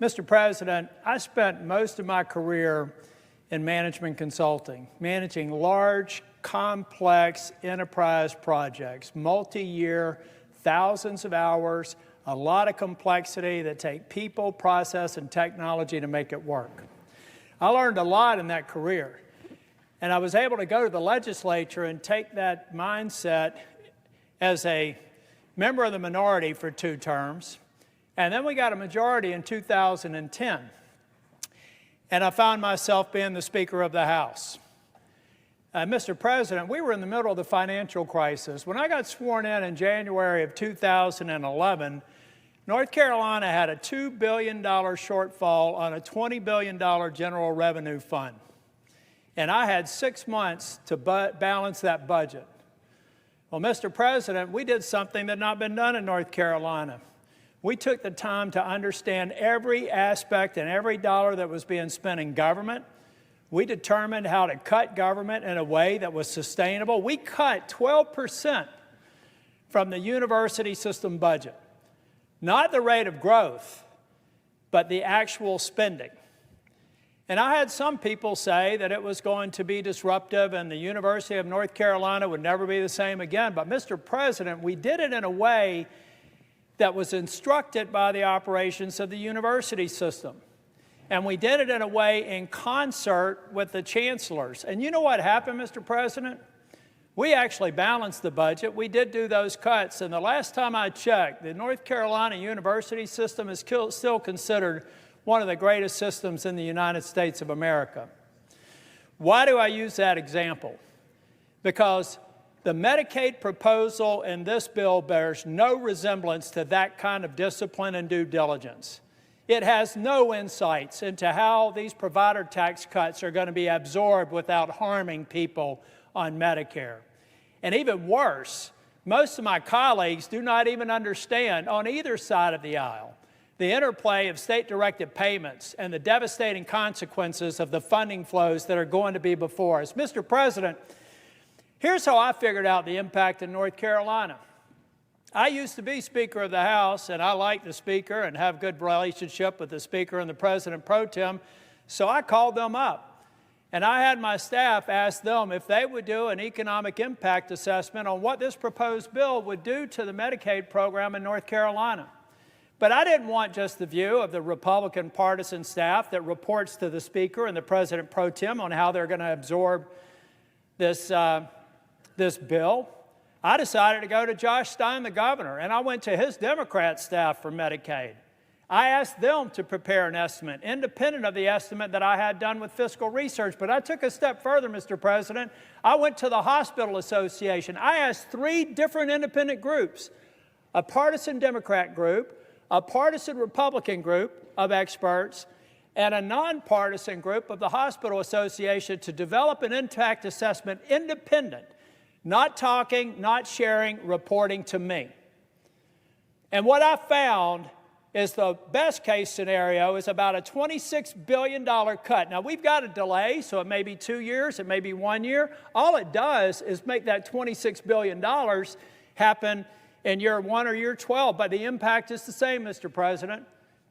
Mr. President, I spent most of my career in management consulting, managing large, complex enterprise projects, multi-year, thousands of hours, a lot of complexity that take people, process, and technology to make it work. I learned a lot in that career, and I was able to go to the legislature and take that mindset as a member of the minority for 2 terms, and then we got a majority in 2010, and I found myself being the Speaker of the House. Mr. President, we were in the middle of the financial crisis. When I got sworn in January of 2011, North Carolina had a $2 billion shortfall on a $20 billion general revenue fund. And I had 6 months to balance that budget. Well, Mr. President, we did something that had not been done in North Carolina. We took the time to understand every aspect and every dollar that was being spent in government. We determined how to cut government in a way that was sustainable. We cut 12% from the university system budget. Not the rate of growth, but the actual spending. And I had some people say that it was going to be disruptive and the University of North Carolina would never be the same again. But Mr. President, we did it in a way that was instructed by the operations of the university system. And we did it in a way in concert with the chancellors. And you know what happened, Mr. President? We actually balanced the budget. We did do those cuts. And the last time I checked, the North Carolina university system is still considered one of the greatest systems in the United States of America. Why do I use that example? Because the Medicaid proposal in this bill bears no resemblance to that kind of discipline and due diligence. It has no insights into how these provider tax cuts are going to be absorbed without harming people on Medicare. And even worse, most of my colleagues do not even understand on either side of the aisle the interplay of state-directed payments and the devastating consequences of the funding flows that are going to be before us. Mr. President, here's how I figured out the impact in North Carolina. I used to be Speaker of the House, and I like the Speaker and have a good relationship with the Speaker and the President Pro Tem, so I called them up. And I had my staff ask them if they would do an economic impact assessment on what this proposed bill would do to the Medicaid program in North Carolina. But I didn't want just the view of the Republican partisan staff that reports to the Speaker and the President Pro Tem on how they're going to absorb this bill. I decided to go to Josh Stein, the governor, and I went to his Democrat staff for Medicaid. I asked them to prepare an estimate, independent of the estimate that I had done with fiscal research. But I took a step further, Mr. President. I went to the Hospital Association. I asked 3 different independent groups, a partisan Democrat group, a partisan Republican group of experts, and a nonpartisan group of the Hospital Association to develop an impact assessment independent, not talking, not sharing, reporting to me. And what I found is the best case scenario is about a $26 billion cut. Now, we've got a delay, so it may be 2 years, it may be 1 year. All it does is make that $26 billion happen in year 1 or year 12, but the impact is the same, Mr. President,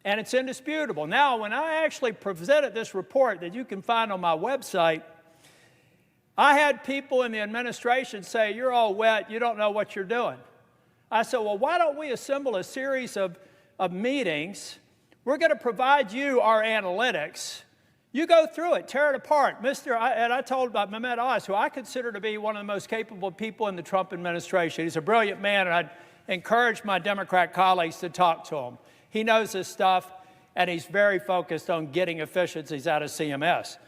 and it's indisputable. Now, when I actually presented this report that you can find on my website, I had people in the administration say, "You're all wet, you don't know what you're doing." I said, well, why don't we assemble a series of meetings? We're going to provide you our analytics. You go through it, tear it apart. And I told about Mehmet Oz, who I consider to be one of the most capable people in the Trump administration. He's a brilliant man, and I'd encourage my Democrat colleagues to talk to him. He knows his stuff, and he's very focused on getting efficiencies out of CMS.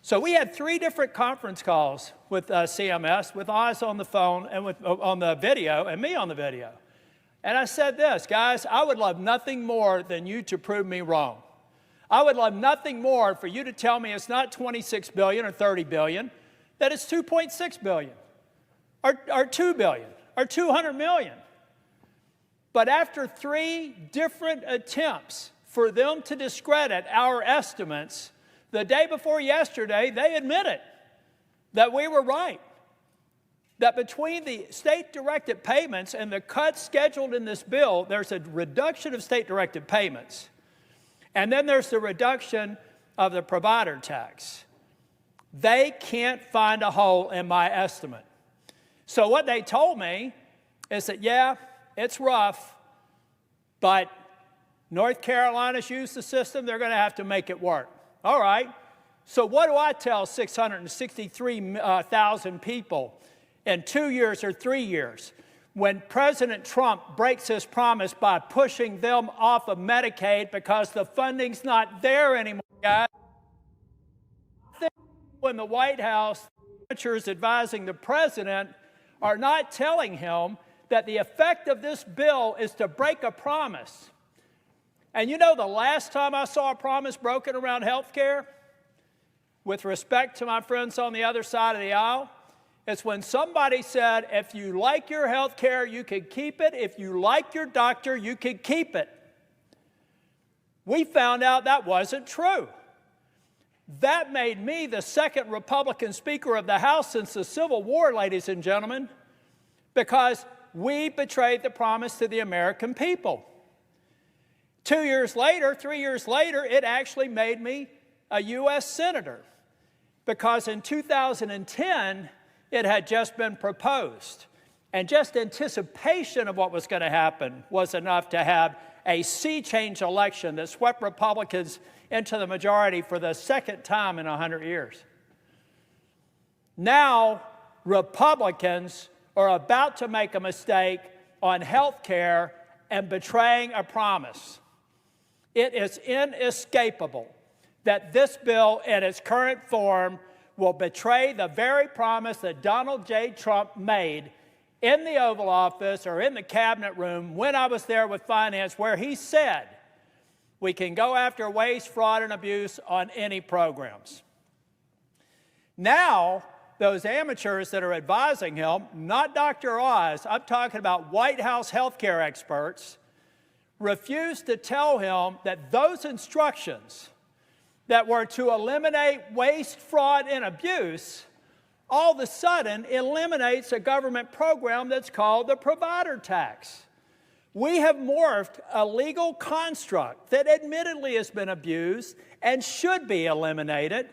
So we had 3 different conference calls with CMS, with Oz on the phone and on the video, and me on the video. And I said this, guys, I would love nothing more than you to prove me wrong. I would love nothing more for you to tell me it's not $26 billion or $30 billion, that it's $2.6 billion or $2 billion or $200 million. But after 3 different attempts for them to discredit our estimates, the day before yesterday, they admitted that we were right. That between the state-directed payments and the cuts scheduled in this bill, there's a reduction of state-directed payments. And then there's the reduction of the provider tax. They can't find a hole in my estimate. So what they told me is that, yeah, it's rough, but North Carolina's used the system. They're going to have to make it work. All right. So what do I tell 663,000 people in 2 years or 3 years when President Trump breaks his promise by pushing them off of Medicaid because the funding's not there anymore, guys? When the White House, senators advising the president are not telling him that the effect of this bill is to break a promise. And you know the last time I saw a promise broken around health care, with respect to my friends on the other side of the aisle, it's when somebody said, if you like your health care, you can keep it. If you like your doctor, you can keep it. We found out that wasn't true. That made me the second Republican Speaker of the House since the Civil War, ladies and gentlemen, because we betrayed the promise to the American people. 2 years later, 3 years later, it actually made me a U.S. Senator, because in 2010, it had just been proposed. And just anticipation of what was going to happen was enough to have a sea change election that swept Republicans into the majority for the second time in 100 years. Now, Republicans are about to make a mistake on health care and betraying a promise. It is inescapable that this bill in its current form will betray the very promise that Donald J. Trump made in the Oval Office or in the cabinet room when I was there with finance, where he said we can go after waste, fraud, and abuse on any programs. Now, those amateurs that are advising him, not Dr. Oz, I'm talking about White House healthcare experts, refuse to tell him that those instructions that were to eliminate waste, fraud, and abuse all of a sudden eliminates a government program that's called the provider tax. We have morphed a legal construct that admittedly has been abused and should be eliminated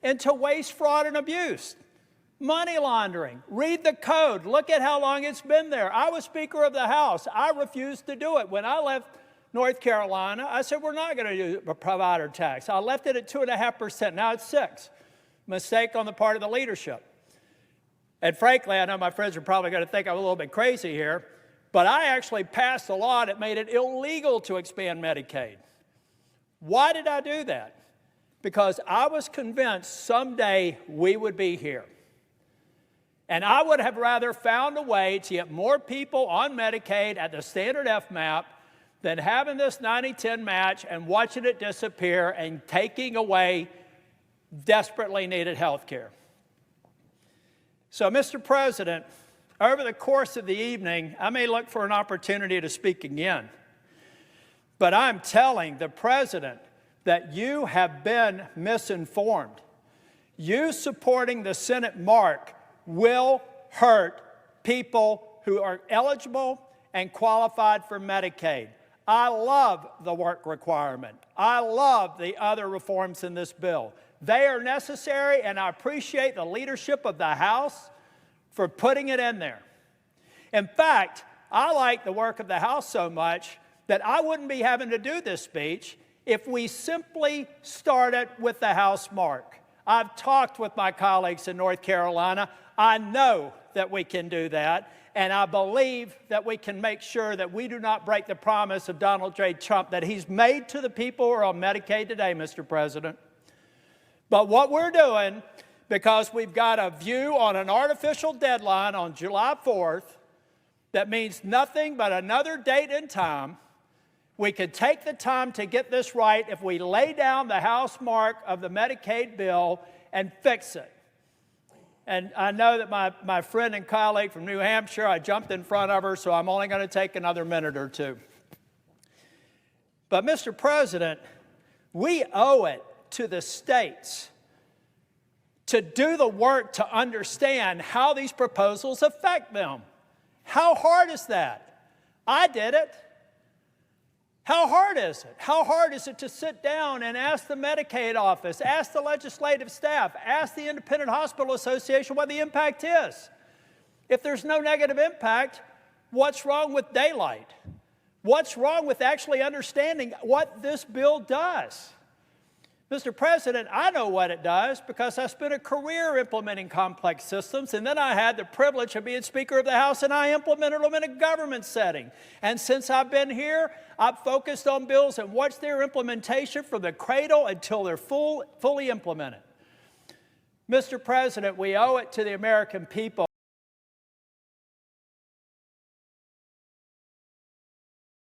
into waste, fraud, and abuse. Money laundering. Read the code. Look at how long it's been there. I was Speaker of the House. I refused to do it. When I left North Carolina, I said, we're not going to do a provider tax. I left it at 2.5%. Now it's 6%. Mistake on the part of the leadership. And frankly, I know my friends are probably going to think I'm a little bit crazy here, but I actually passed a law that made it illegal to expand Medicaid. Why did I do that? Because I was convinced someday we would be here. And I would have rather found a way to get more people on Medicaid at the standard FMAP than having this 90-10 match and watching it disappear and taking away desperately needed health care. So, Mr. President, over the course of the evening, I may look for an opportunity to speak again. But I'm telling the President that you have been misinformed. You supporting the Senate mark will hurt people who are eligible and qualified for Medicaid. I love the work requirement. I love the other reforms in this bill. They are necessary, and I appreciate the leadership of the House for putting it in there. In fact, I like the work of the House so much that I wouldn't be having to do this speech if we simply started with the House mark. I've talked with my colleagues in North Carolina. I know that we can do that, and I believe that we can make sure that we do not break the promise of Donald J. Trump that he's made to the people who are on Medicaid today, Mr. President. But what we're doing, because we've got a view on an artificial deadline on July 4th that means nothing but another date and time, we could take the time to get this right if we lay down the House mark of the Medicaid bill and fix it. And I know that my friend and colleague from New Hampshire, I jumped in front of her, so I'm only going to take another minute or two. But, Mr. President, we owe it to the states to do the work to understand how these proposals affect them. How hard is that? I did it. How hard is it? How hard is it to sit down and ask the Medicaid office, ask the legislative staff, ask the Independent Hospital Association what the impact is? If there's no negative impact, what's wrong with daylight? What's wrong with actually understanding what this bill does? Mr. President, I know what it does because I spent a career implementing complex systems, and then I had the privilege of being Speaker of the House, and I implemented them in a government setting. And since I've been here, I've focused on bills and watched their implementation from the cradle until they're fully implemented. Mr. President, we owe it to the American people